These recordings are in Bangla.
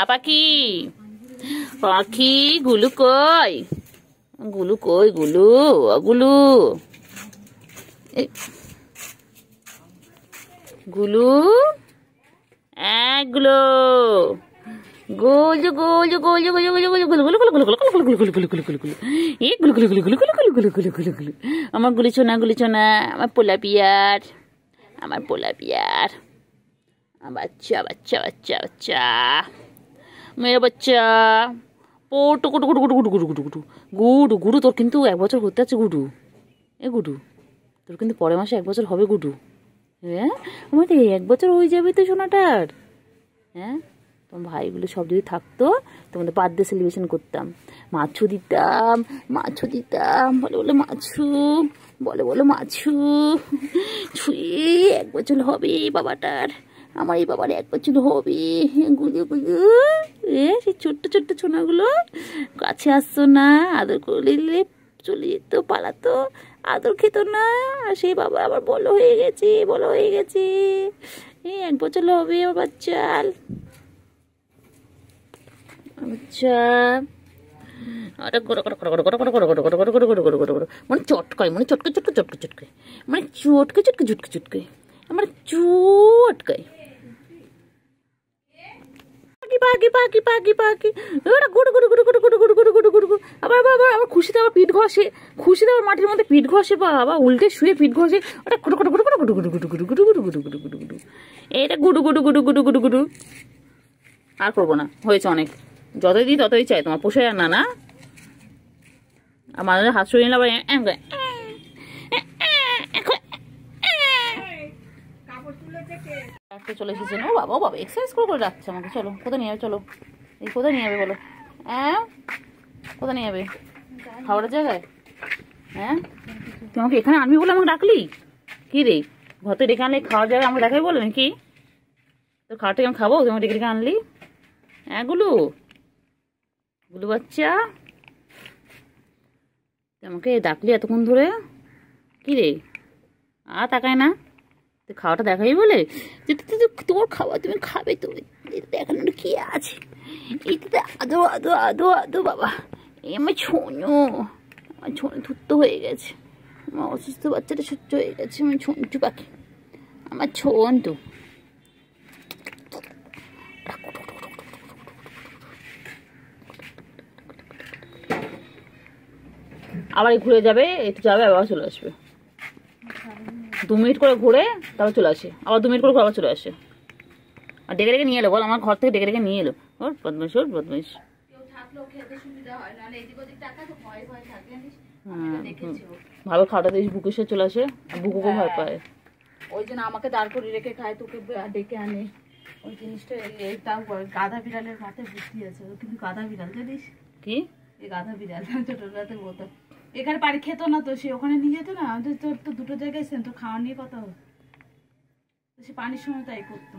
পাখি পাখি গুলু কই গুলু কই গুলু গুলু গুলু গুলো গোলু গোলু গোলু গোলু গোলু গোলু গোলু গোলু গোলু গোলু গোলু গোলু গোলু গোলু গোলু গোলু এই গুলু গুলু গুলু গুলু গুলু গুলু গুলু গুলু গুলু গুলু আমার গুলি চোনা আমার পোলা পিয়ার বাচ্চা বাচ্চা বাচ্চা বাচ্চা মেয়ের বাচ্চা পোটু গুটু গুটু গুটু গুটু গুটু গুটু গুটু গুডু গুডু তোর কিন্তু 1 বছর হতে আছে গুডু গুডু তোর কিন্তু পরের মাসে 1 বছর হবে গুডু হ্যাঁ আমাদের 1 বছর হয়ে যাবে তো সোনাটার হ্যাঁ তোমার ভাইগুলো সব যদি থাকতো তোমাদের বার্থডে সেলিব্রেশন করতাম মাছু দিতাম বলে মাছু ছুঁয়ে 1 বছর হবে বাবাটার আমার এই বাবার 1 বছর হবে গুলু গুলু সেই ছোট্ট ছোট্ট ছোনাগুলো কাছে আসতো না আদর করে চলে যেত পালাতো আদর খেত না আর সেই বাবা আবার বড় হয়ে গেছে এই 1 বছর হবে আমার বাচ্চার আচ্ছা মানে চটকায় মানে চটকে মানে চটকে আমার চটকায় পাখি আবার খুশিতে আবার পিঠ ঘষে মাটির মধ্যে পিঠ ঘষে বাবা উল্টে শুয়ে পিঠ ঘষে ওটা এটা গুডু আর করবো না হয়েছে অনেক যতই দিই ততই চাই তোমার পোষায় না আর মাঝে হাত সরিয়ে নিলে আবার চলে এসেছে ও বাবা এক্সারসাইজ করে রাখছে আমাকে চলো কোথায় নিয়ে যাবে চলো এই কোথায় নিয়ে যাবে বলো কোথায় নিয়ে যাবে খাবারের জায়গায় হ্যাঁ তুই আমাকে এখানে আনবি বলে আমাকে ডাকলি কি রে ঘরে ডেকে আনলে খাওয়ার জায়গায় আমাকে দেখাই বলো নাকি তোর খাওয়াটা আমি খাবো তুই আমাকে ডেকে আনলি গুলু বাচ্চা আমাকে ডাকলি এতক্ষণ ধরে কি রে তাকায় না তুই খাওয়াটা দেখাই বলে তোর খাওয়া তুমি খাবে তো দেখানো কি আছে এইটাতে আদো বাবা আমার ছোনো ধুত্ত হয়ে গেছে আমার অসুস্থ বাচ্চাটা সুস্থ হয়ে গেছে আমার ছন্তু পাখি আমার ছন্তু আবার ঘুরে যাবে একটু যাবে আবার চলে আসবে 2 মিনিট করে ঘুরে তারপর চলে আসে আবার 2 মিনিট করে আবার চলে আসে আর ডেকে নিয়ে এলো বল আমার ঘর থেকে ডেকে নিয়ে এলো ওর বদমাইশ ভালো খাওয়াটা দিস বুকে সে চলে আসে আর বুকুকে ভয় পায় ওই জন্য আমাকে দাঁড় করে রেখে খায় তোকে ডেকে আনে ওই জিনিসটা গাধা বিড়ালের মাথায় বুদ্ধি আছে কিন্তু গাধা বিড়াল জানিস কি এই গাধা বিড়াল ছোটবেলাতে বলতো এখানে বাড়ি খেতো না তো সে ওখানে নিয়ে যেত না তোর তো 2টো জায়গায় সেন তো খাওয়া নিয়ে কথা হতো সে পানির সময় তাই করতো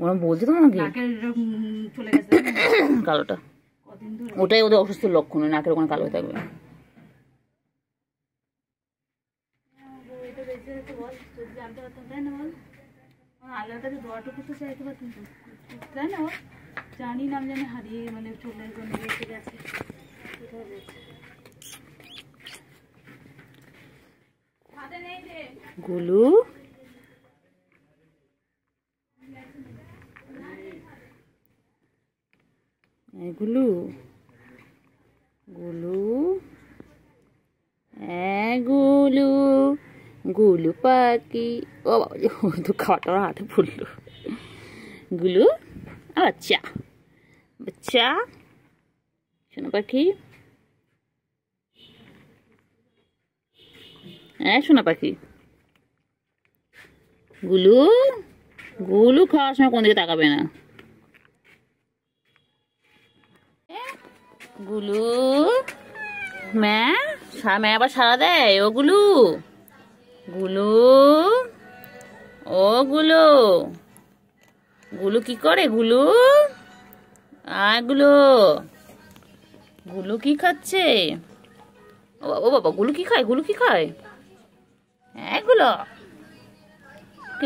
ওরা বলছে তো নাকের চলে গেছে কালোটা কদিন ধরে ওটাই ওদের অসুস্থ লক্ষণ নাকের ওখানে কালো হয়ে থাকবে জানতে পারতাম তাই না বল আল্লাহর কাছে দোয়াটুকু তো চাইতে পারতাম তাই না জানি না জানি হারিয়ে মানে চলে গেছে গুলু গুলু গুলু পাখি ও বাবা তো খাওয়াটা হাতে পড়লো গুলু বাচ্চা শোনো পাখি শোনা পাখি গুলু খাওয়ার সময় কোন দিকে তাকাবে না গুলু ম্যা আবার সারা দেয় ও গুলু গুলু কি করে গুলু কি খাচ্ছে ও বাবা গুলু কি খায় গুলো কি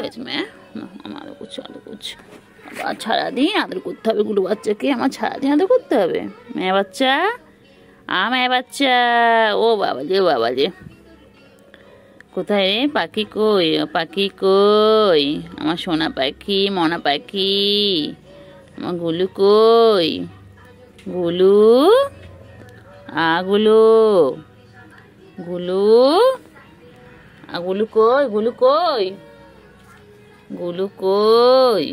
হয়েছে ম্যা আমার আলো করছে সারাদিন আদর করতে হবে গুলো বাচ্চাকে, আমার সারাদিন আদর করতে হবে। মেয়ে বাচ্চা, মেয়ে বাচ্চা, ও বাবা যে, বাবা যে, কোথায় রে পাখি? কই পাখি কই? আমার সোনা পাখি, মনা পাখি, আমার গুলু কই? গুলু, গুলু, গুলু, গুলু কই? গুলু কই? গুলু কই?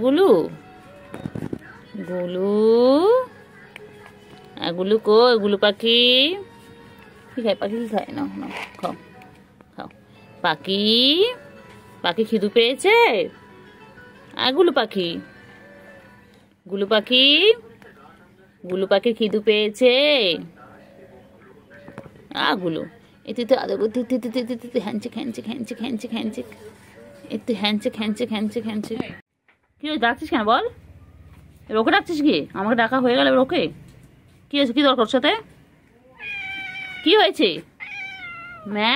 গুলু, গুলু, গুলু কই? গুলু পাখি কি খায়? পাখি কি খায়? না না, খাও খাও। পাখি, পাখি খিদু পেয়েছে? গুলু পাখি, গুলু পাখি, গুলু পাখি খিদু পেয়েছে? গুলো এতে তো আদর করতে handshake handshake handshake handshake handshake, একটু হ্যান্ডশেক হ্যান্ডশেক হ্যান্ডশেক হ্যান্ডশেক। কি হয়েছে, ডাকছিস কেন বল? ওকে ডাকছিস কি? আমাকে ডাকা হয়ে গেল ওকে? কি হয়েছে? কি দরকার সাথে? কি হয়েছে? ম্যা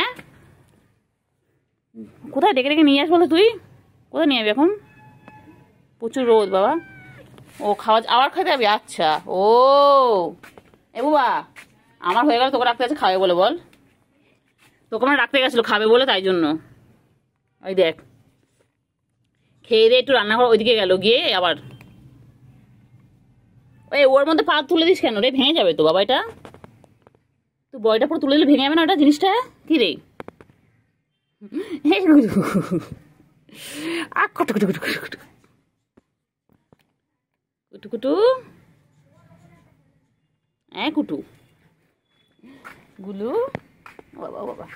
কোথায় ডেকে ডেকে নিয়ে আস বলো? তুই কোথায় নিয়ে যাবি এখন? প্রচুর রোদ বাবা। ও খাওয়া আবার খেতে যাবি? আচ্ছা। ও এ বাবা, আমার হয়ে গেল, তোকে রাখতে গেছে খাবে বলে বল? তোকে মানে রাখতে গেছিলো খাবে বলে, তাই জন্য। ওই দেখ খেয়ে দিয়ে একটু রান্নাঘর ওইদিকে গেল, গিয়ে আবার ওর মধ্যে পা তুলে দিস কেন রে? ভেঙে যাবে তো বাবা এটা। তুই বয়টা পুরো তুলে দিলে ভেঙে যাবে না ওটা জিনিসটা? কি রে? কুটু কুটু কুটু কুটু কুটু কুটু, কুটু গুলু, বাবা বাবা,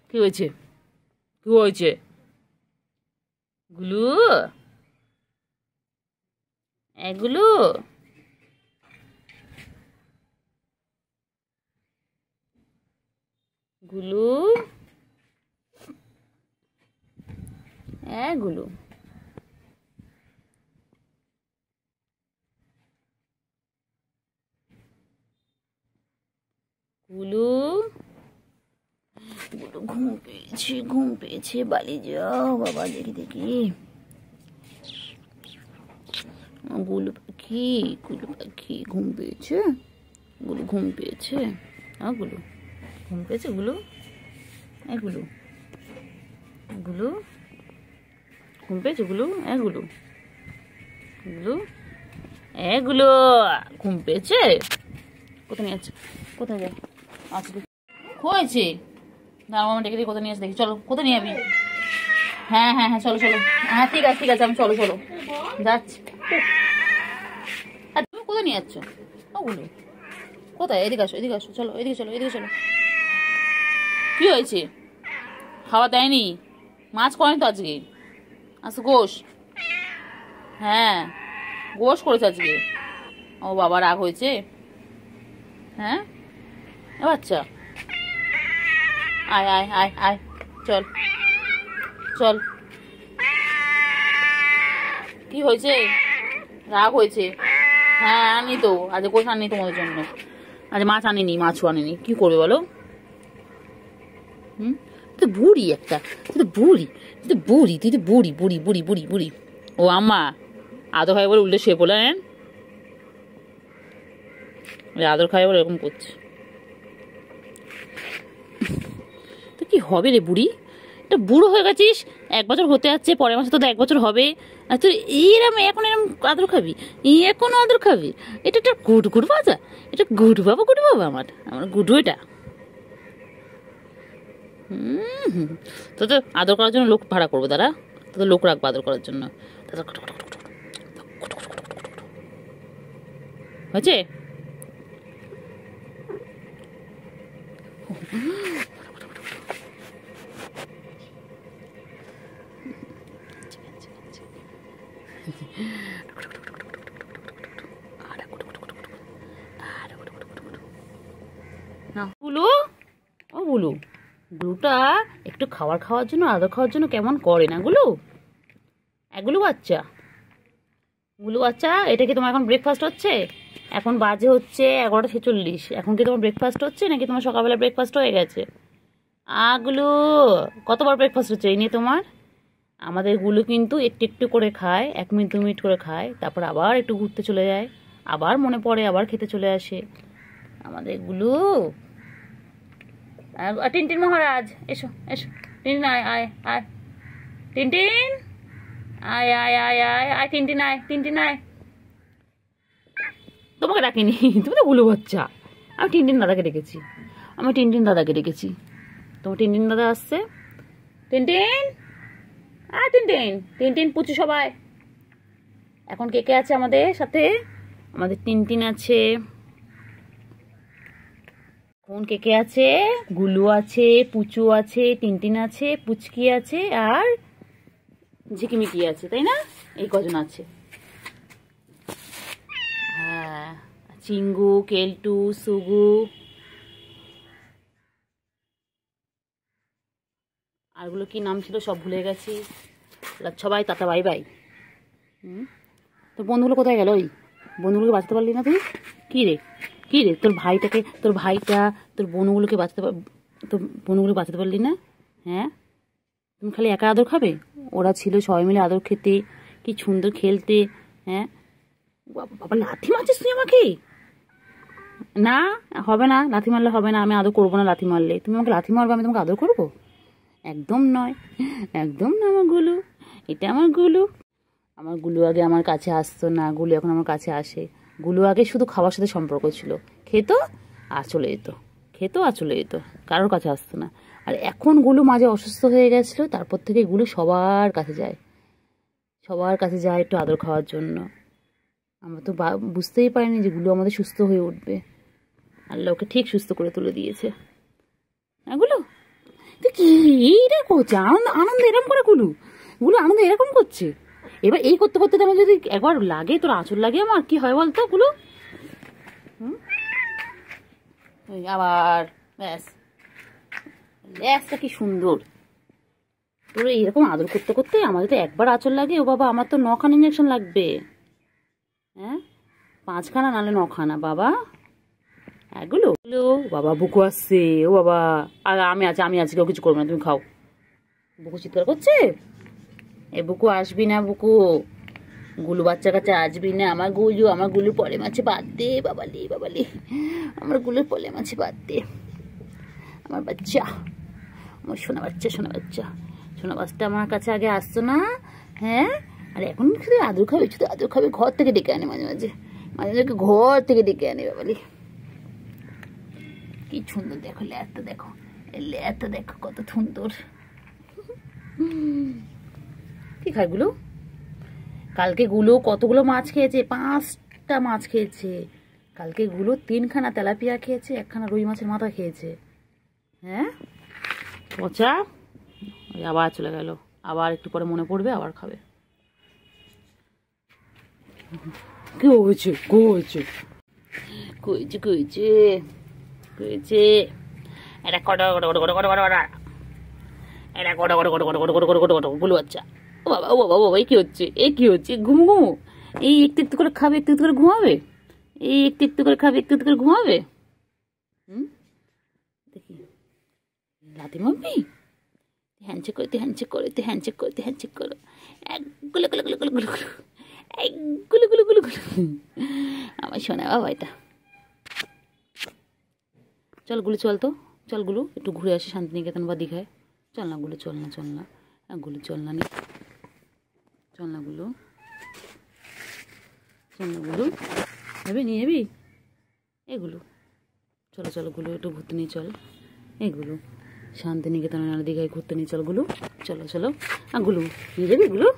কি হয়েছে? কি হয়েছে গুলু? গুলু, গুলু, গুলু, গুলু, গুলু ঘুম পেয়েছে, ঘুম পেয়েছে, বাড়ি যাও বাবা। দেখি দেখি, গুলু পাখি, গুলু পাখি ঘুম পেয়েছে, গুলু ঘুম পেয়েছে। গুলু ঘুম পেয়েছে, গুলু, গুলু, গুলু ঘুম পেয়েছে, গুলু, গুলু, গুলু, গুলু ঘুম পেয়েছে। কোথায় নিয়ে যাচ্ছে? কোথায় যায়? আচ্ছা হয়েছে, দাঁড়াও আমার ডেকে কোথায় নিয়ে আসে দেখি। চলো, কোথায় নিয়ে যাবি? হ্যাঁ হ্যাঁ হ্যাঁ, চলো চলো। হ্যাঁ ঠিক আছে ঠিক আছে, আমি চলো চলো যাচ্ছি। তুমি কোথায় নিয়ে যাচ্ছ? গুলু কোথায়? এদিকে আসো, এদিকে আসো, চলো এদিকে, চলো এদিকে চলো। কি হয়েছে? খাওয়া দেয়নি? মাছ করেনি তো আজকে? আচ্ছা গোশ, হ্যাঁ গোশ করেছে আজকে। ও বাবা রাগ হয়েছে? হ্যাঁ বাচ্চা, আয় আয় আয় আয়, চল চল। কি হয়েছে? রাগ হয়েছে? হ্যাঁ আনি তো, আজ গোশ আনি তোমাদের জন্য। আজ মাছ আনিনি, মাছও আনিনি, কি করবে বলো? তুই বুড়ি একটা, তুই তো বুড়ি, তুই তো বুড়ি, তুই তো বুড়ি বুড়ি বুড়ি বুড়ি বুড়ি। ও আম্মা আদর খাই বলে উল্টে শুয়ে পড়লেন, আদর খাই বলে এরকম করছে। তো কি হবে রে বুড়ি? এটা বুড়ো হয়ে গেছিস, 1 বছর হতে যাচ্ছে, পরের মাসে তো 1 বছর হবে, আর তুই এরম এখন এরম আদর খাবি? এখনো আদর খাবি? এটা একটা গুড গুড বাজা, এটা গুড বাবা, গুড বাবা, আমার আমার গুডু এটা। তো তো আদর করার জন্য লোক ভাড়া করবো, দাঁড়া তো লোক রাখবো আদর করার জন্য। হয়েছে? গুলু, ও গুলু, গুলুটা একটু খাওয়ার জন্য, আদর খাওয়ার জন্য কেমন করে না গুলু? গুলু বাচ্চা, গুলু বাচ্চা, এটা কি তোমার এখন ব্রেকফাস্ট হচ্ছে? এখন বাজে হচ্ছে 11:46। এখন কি তোমার ব্রেকফাস্ট হচ্ছে, নাকি তোমার সকালবেলা ব্রেকফাস্ট হয়ে গেছে? গুলু কতবার ব্রেকফাস্ট হচ্ছে এই নিয়ে তোমার? আমাদের গুলো কিন্তু একটু একটু করে খায়, 1 মিনিট 2 মিনিট করে খায়, তারপর আবার একটু ঘুরতে চলে যায়, আবার মনে পড়ে আবার খেতে চলে আসে আমাদের গুলো। টিনটিন মহারাজ এসো এসো, টিনটিন আয় আয় আয়, টিনটিন আয় আয় আয় আয় আয়, টিনটিন আয়, টিনটিন আয়। তোমাকে ডাকিনি, তুমি তো গুলো বাচ্চা। আমি টিনটিন দাদাকে ডেকেছি, আমি টিনটিন দাদাকে ডেকেছি। তোমার টিনটিন দাদা আসছে। টিনটিন আয়, টিনটিন টিনটিন পুচু সবাই। এখন কে কে আছে আমাদের সাথে? আমাদের টিনটিন আছে, এখন কে কে আছে? গুলু আছে, পুচু আছে, টিনটিন আছে, পুচকি আছে, আর ঝিকিমিকি আছে, তাই না? এই কজন আছে। হ্যাঁ, চিঙ্গু, কেলটু, সুগু, আরগুলো কি নাম ছিল সব ভুলে গেছি। সবাই টাটা বাই বাই। তো বন্ধুগুলো কোথায় গেল? ওই বন্ধুগুলোকে বাঁচাতে পারলি না তুই? কি রে কি রে, তোর ভাইটা তোর বোনগুলোকে বাঁচাতে পারলি না? হ্যাঁ, তুমি খালি একা আদর খাবে? ওরা ছিল সবাই মিলে আদর খেতে, কি সুন্দর খেলতে। হ্যাঁ বাবা, লাথি মারছিস তুই আমাকে? না, হবে না, লাথি মারলে হবে না, আমি আদর করবো না। লাথি মারলে তুমি আমাকে লাথি মারবে, আমি তোমাকে আদর করবো? একদম নয়, একদম না। আমার গুলু, এটা আমার গুলু। আমার গুলু আগে আমার কাছে আসতো না, গুলু এখন আমার কাছে আসে। গুলু আগে শুধু খাওয়ার সাথে সম্পর্ক ছিল, খেত আর চলে যেত, খেত আর চলে যেত, কারোর কাছে আসতো না। আর এখন গুলু মাঝে অসুস্থ হয়ে গেছিলো, তারপর থেকে গুলু সবার কাছে যায়, সবার কাছে যায় একটু আদর খাওয়ার জন্য। আমরা তো বুঝতেই পারিনি যে গুলু আমাদের সুস্থ হয়ে উঠবে। আল্লাহ ওকে ঠিক সুস্থ করে তুলে দিয়েছে। হ্যাঁ গুলু, তুই কি এটা করছে? আনন্দ এরকম করে গুলু আনন্দ এরকম করছে। এবার এই করতে করতে আমার যদি একবার লাগে, তোর আঁচল লাগে, আমার কি হয় বলতো গুলু? আবার ব্যাসটা কি সুন্দর। তোর এরকম আদর করতে করতে আমাদের তো একবার আঁচল লাগে। ও বাবা, আমার তো 9খানা ইঞ্জেকশন লাগবে। হ্যাঁ, 5খানা নাহলে 9খানা বাবা। এগুলো বাবা, বুকু আসছে। ও বাবা, আর আমি আছি, কেউ কিছু করবো না, তুমি খাও। বুকু চিৎকার করছে। এ বুকু আসবি না, বুকু গুলু বাচ্চার কাছে আসবি না। আমার গুলু পলে মাছে বাদ দে বাবালি, বাবালি, আমার গুলুর পলে মাছে বাদ দে। আমার বাচ্চা, আমার সোনা বাচ্চা, সোনা বাচ্চাটা আমার কাছে আগে আসতো না। হ্যাঁ, আর এখন শুধু আদর খাবে, শুধু আদর খাবে। ঘর থেকে ডেকে আনে মাঝে মাঝে ঘর থেকে ডেকে আনে বাবালি। কি সুন্দর দেখো, লেজটা দেখো, লেজটা দেখো কত সুন্দর। কি খায় গুলো? কালকে গুলো কতগুলো মাছ খেয়েছে? 5টা মাছ খেয়েছে কালকে গুলো। 3খানা তেলাপিয়া খেয়েছে, 1খানা রুই মাছের মাথা খেয়েছে। হ্যাঁ পচা। আবার চলে গেল, আবার একটু পরে মনে পড়বে, আবার খাবে। কি হয়েছে? এটা গুলো বাচ্চা। ও বাবা, ও বাবা, ও বাবা, কি হচ্ছে? কি হচ্ছে? ঘুমু এই একটু একটু করে খাবে, একটু একটু করে ঘুমাবে। এই একটু একটু করে খাবে, একটু একটু করে ঘুমাবে। দেখি লাথি মারবি? হ্যান্ডশেক করো। গুলো গুলো গুলো গুলো গুলো গুলো গুলো গুলো গুলো। আমার শোনা বাবা এটা। চল গুলো, চল তো, চল গুলো একটু ঘুরে আসি শান্তিনিকেতন বা দীঘায়। চল না গুলো, চল না গুলো, চল না গুলো, নিয়ে যাবি এগুলো। চলো গুলো, একটু ঘুরতে নিয়ে চল। এগুলো শান্তিনিকেতন আর দীঘায় ঘুরতে নিয়ে চল গুলো। চলো গুলো, নিয়ে যাবি গুলো?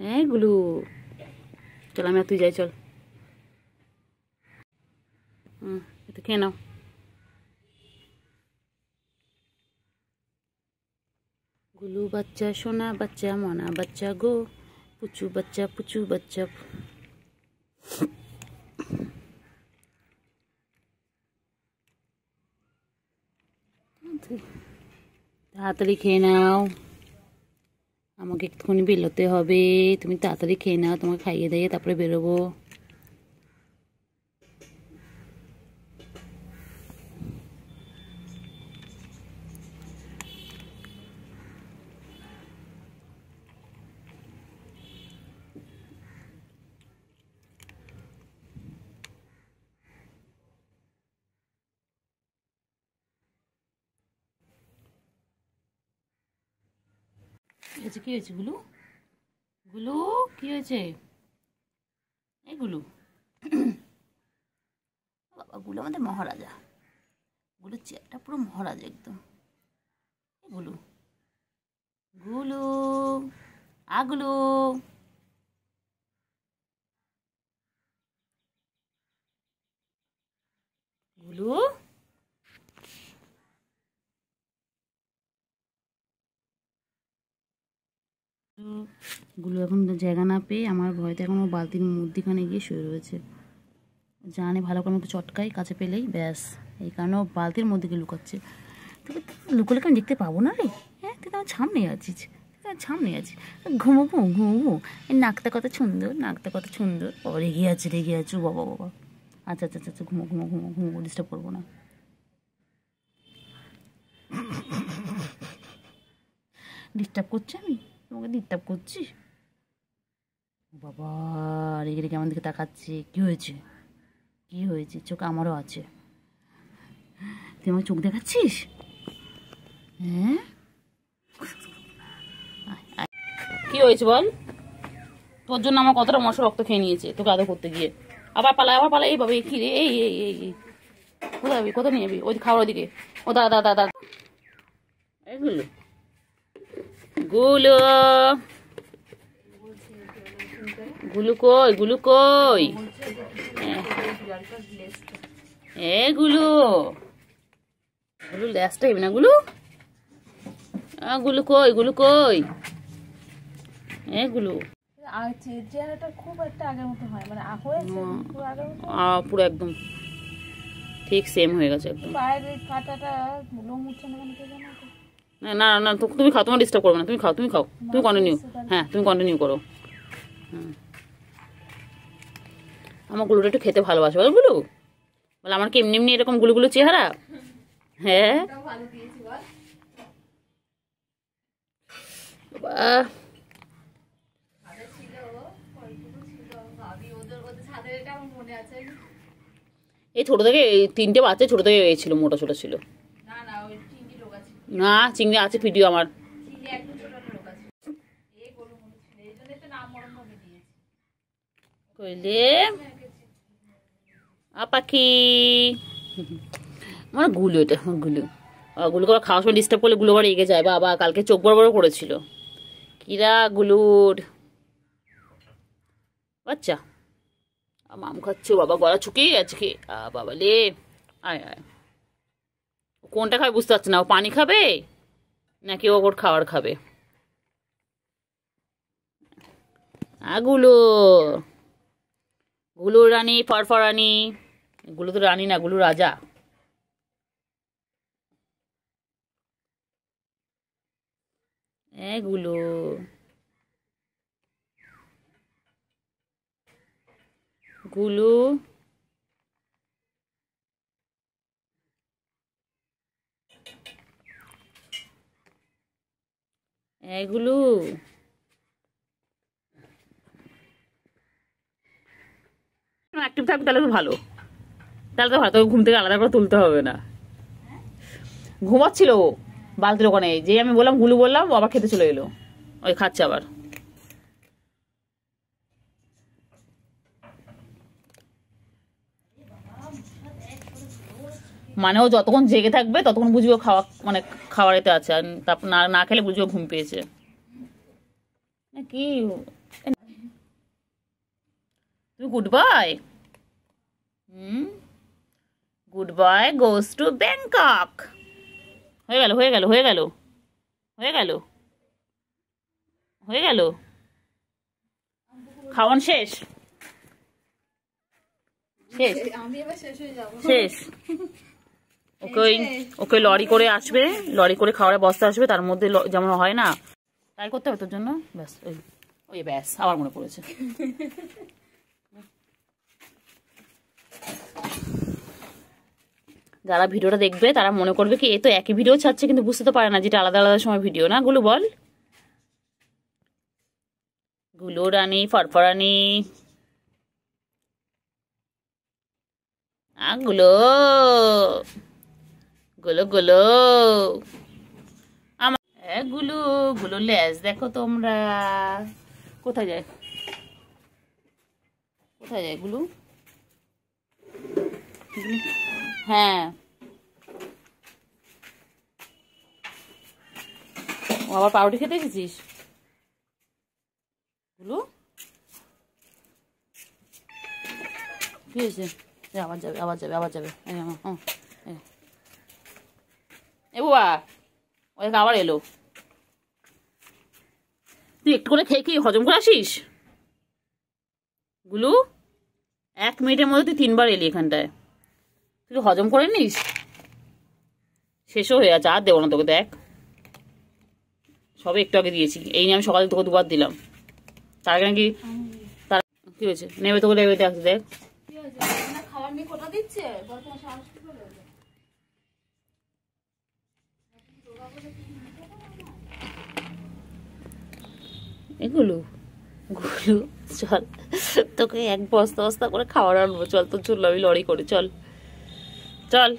হ্যাঁ গুলো, চল আমি আর তুই যাই, চল। একটু খেয়ে নাও। গুলু বাচ্চা, সোনা বাচ্চা, মনা বাচ্চা গো, পুচু বাচ্চা। তাড়াতাড়ি খেয়ে নাও, আমাকে একটুখানি বেরোতে হবে। তুমি তাড়াতাড়ি খেয়ে নাও, তোমাকে খাইয়ে দিয়ে তারপরে বেরোবো। কি হয়েছে গুলু? গুলু কি হয়েছে? এই গুলু, বাবা গুলু আমাদের মহারাজা। গুলু চেয়ারটা পুরো মহারাজা একদম। গুলু গুলু আগুলু গুলু। গুলো এখন জায়গা না পেয়ে আমার ভয়তে এখন বালতির মধ্যিখানে গিয়ে শুয়ে রয়েছে। জানে ভালো করে মতো চটকাই কাছে পেলেই ব্যাস, এই কারণে বালতির মধ্যে গিয়ে লুকাচ্ছে। তোকে লুকোলে আমি দেখতে পাবো না রে। হ্যাঁ, তুই তো আমার সামনে আছিস, সামনে আছিস। ঘুমোবো ঘুমোবো, এই নাকটা কত সুন্দর, নাকটা কত সুন্দর। বাবা রেগে আছে, রেগে আছো বাবা বাবা। আচ্ছা আচ্ছা আচ্ছা, ঘুমো ঘুমো ঘুমো ঘুমো, ডিস্টার্ব করবো না। ডিস্টার্ব করছি আমি তোমাকে? ডিস্টার্ব করছি? বাবা রেগে রেগে আমার দিকে তাকাচ্ছে। কি হয়েছে? কি হয়েছে? চোখ আমারও আছে। তুই আমার চোখ দেখাচ্ছিস? হ্যাঁ, কি হয়েছে বল? তোর জন্য আমার কতটা মশা রক্ত খেয়ে নিয়েছে তোকে আদর করতে গিয়ে। আবার পালা, আবার পালা। এই বাবা কি রে? এই এই এই এই কোথায় যাবি? কোথায় নিয়ে যাবি? ওই খাওয়ার ওদিকে। ও দাদা দাদা দাদা, এইগুলো গুলো গুলু কই? গুলু কই? এ গুলু, গুলু ল্যাসটা না গুলু। গুলু কই? গুলু কই? এ গুলু চেহারাটা খুব একটা আগের মতো হয়, মানে পুরো একদম ঠিক সেম হয়ে গেছে একদম। পায়ের কাটাটা লোম উঠছে না কেন জানো? না না না, তুমি খাও, তোমার ডিস্টার্ব করবে না। তুমি খাও, তুমি খাও, তুমি কন্টিনিউ। হ্যাঁ, তুমি কন্টিনিউ করো। আমার গুলুটা একটু খেতে ভালোবাসে বল গুলু। বলে আমার কি এমনি এমনি এরকম গুলুগুলো চেহারা? হ্যাঁ এই ছোট থেকে 3টে বাচ্চা ছোট থেকে ছিল, মোটা ছোট ছিল। না চিংড়ি আছে ভিডিও আমার। কইলে পাখি আমার গুলো, এটা গুলো। গুলোকে আবার খাওয়ার সময় ডিস্টার্ব করলে গুলো আবার এগিয়ে যায়। বাবা কালকে চোখ বড় বড় করেছিল। কিরা গুলুর বাচ্চা মাম খাচ্ছে। বাবা গলা শুকিয়ে গেছে কি বাবা লে। আয় আয়, কোনটা খাবে বুঝতে পারছে না। ও পানি খাবে নাকি ওর খাবার খাবে? গুলো গুলু রানী ফরফরানি। গুলু তো রানী না, গুলু রাজা। গুলু গুলু গুলু অ্যাক্টিভ থাকবে তাহলে তো ভালো। তাহলে তো ভালো, তোকে ঘুম থেকে আলাদা করে তুলতে হবে না। ঘুমাচ্ছিল ও বালতির ওখানে, যে আমি বললাম গুলু বললাম, ও আবার খেতে চলে এলো। ওই খাচ্ছে আবার। মানে ও যতক্ষণ জেগে থাকবে ততক্ষণ বুঝবে খাওয়া, মানে খাবার এতে আছে। আর তারপর না না খেলে বুঝবে ঘুম পেয়েছে। কি তুমি good bye? Good bye goes to Bangkok. হয়ে গেল হয়ে গেল হয়ে গেল হয়ে গেল হয়ে গেল, খাওয়ান শেষ শেষ শেষ। ওকে ওকে লরি করে আসবে, লরি করে খাওয়ারের বস্তা আসবে, তার মধ্যে যেমন হয় না তাই করতে হবে তোর জন্য। ব্যাস ওই ওই ব্যাস আবার মনে পড়েছে। যারা ভিডিওটা দেখবে তারা মনে করবে কি এ তো একই ভিডিও ছাড়ছে, কিন্তু বুঝতে তো পারে না যেটা আলাদা আলাদা সময় ভিডিও। না গুলু বল? গুলু রানী ফরফরানি গুলো গুলো গুলো আমার গুলু গুলু লেজ দেখো তোমরা। কোথায় যায় কোথায় যায় গুলু? হ্যাঁ ও আবার পাউরুটি খেতে গেছিস গুলু? কি হয়েছে? আবার যাবে আবার যাবে আবার যাবে। এ বাবা ওই আবার এলো। তুই একটু করে খেয়ে কি হজম করে আসিস গুলু? 1 মিনিটের মধ্যে তুই 3বার এলি এখানটায়, তুই হজম করে নিস। শেষও হয়ে আছে, আর দেবো না তোকে। দেখ সবে একটু আগে দিয়েছি, এই নিয়ে আমি সকালে তোকে 2বার দিলাম। তার আগে নাকি তার কি হয়েছে? নেবে তোকে নেবে, দেখ দেখ খাবার নিয়ে কোথা দিচ্ছে। এগুলো গুলু চল তোকে 1 বস্তা বস্তা করে খাবার আনবো। চল তোর জন্য আমি লড়াই করে। চল চল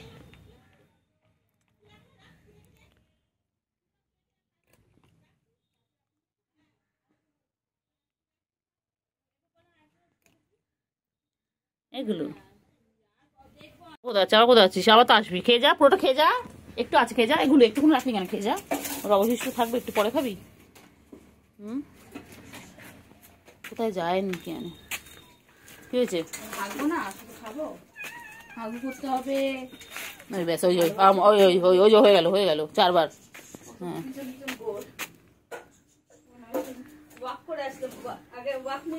এগুলো কোথায় আছিস? আবার কোথায় আছিস? আবার তো আসবি। খেয়ে যা, পুরোটা খেয়ে যা। একটু আছে খেয়ে যা। এগুলো একটুখানি রাখলি কেন? খেয়ে যা, ওর অবশিষ্ট থাকবে, একটু পরে খাবি। কোথায় যায় নাকি আনে? কি হয়েছে? থাকবো না, খাবো হাগু করতে হবে। ব্যাস ওই ওই হয়ে গেল হয়ে গেল 4বার। হ্যাঁ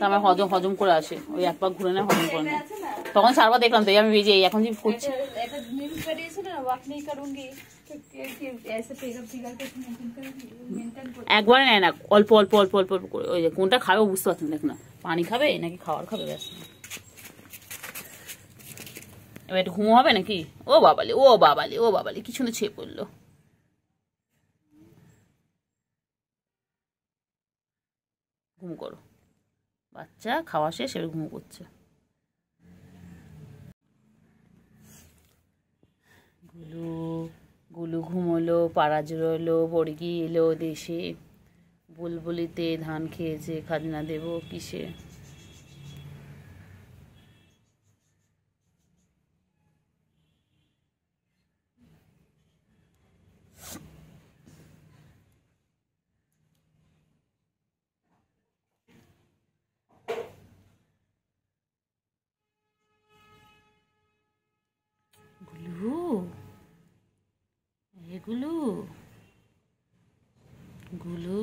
আমার হজম হজম করে আসে, ওই 1 পাক ঘুরে নেয়, হজম করে নেয়। তখন 4বার দেখলাম তো, আমি বেজে এখন যে করছি। একবারে নেয় না, অল্প অল্প অল্প অল্প অল্প করে। ওই যে কোনটা খাবে বুঝতে পারছেন, দেখ না পানি খাবে নাকি খাবার খাবে। ব্যাস এবার একটু ঘুমো হবে নাকি? ও বাবালি ও বাবালি ও বাবালি কি সুন্দর ছেয়ে পড়লো। ঘুম করো বাচ্চা, খাওয়া শেষ এবার ঘুম করছে। গুলু গুলু ঘুমোলো, পাড়া জুড়োলো, বর্গি এলো দেশে, বুলবুলিতে ধান খেয়েছে, খাজনা দেব কিসে। গুলু এগুলো গুলু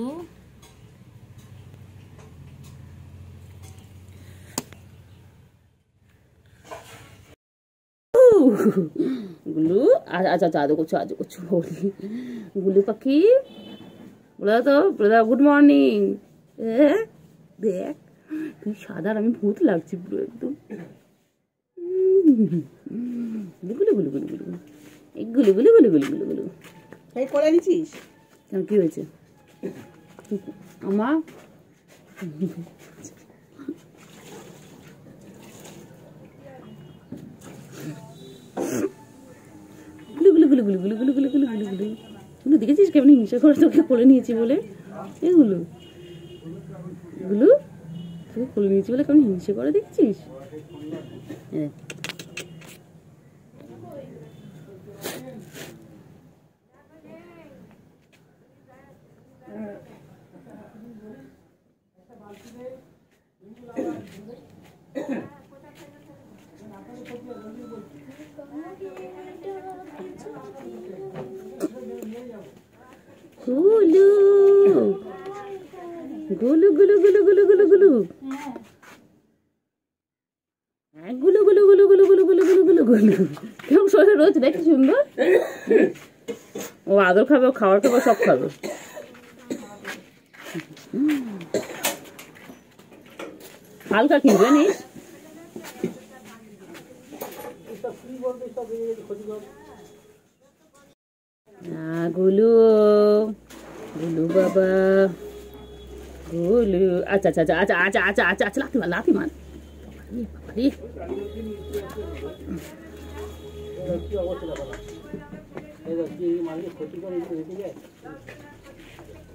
গুলু আচ্ছা আচ্ছা আদৌ করছো আদৌ করছো। গুলু পাখি বলে তো, বলে দাও গুড মর্নিং। দেখ তুই সাদা, আমি ভূত লাগছি পুরো একদম। গুলু গুলু গুলু গুলু গুলু গুলু গুলু গুলু গুলু গুলু এই করে দিছিস কেন? কি হয়েছে আমার? গুলু গুলু গুলু গুলু গুলু গুলু গুলু গুলু গুলু গুলু গুলু দেখেছিস কেমন হিংসা করে তোকে কোলে নিয়েছি বলে? এগুলো গুলু তোকে কোলে নিয়েছি বলে কেমন হিংসা করে দেখছিস? গুলু গুলু গুলু গুলু গুলু গুলু গুলু গুলু গুলু গুলু গুলু গুলু গুলু গুলু গুলু গুলু কেমন শরীরে রয়েছে দেখি সুন্দর। ও আদর খাবে, ও খাবার খাবে, সব খাবে। হালকা কি জানিস? গুলু গুলু বাবা গুলু আচ্ছা আচ্ছা আচ্ছা আচ্ছা আচ্ছা আচ্ছা আচ্ছা আচ্ছা লাথি মার লাথি মার।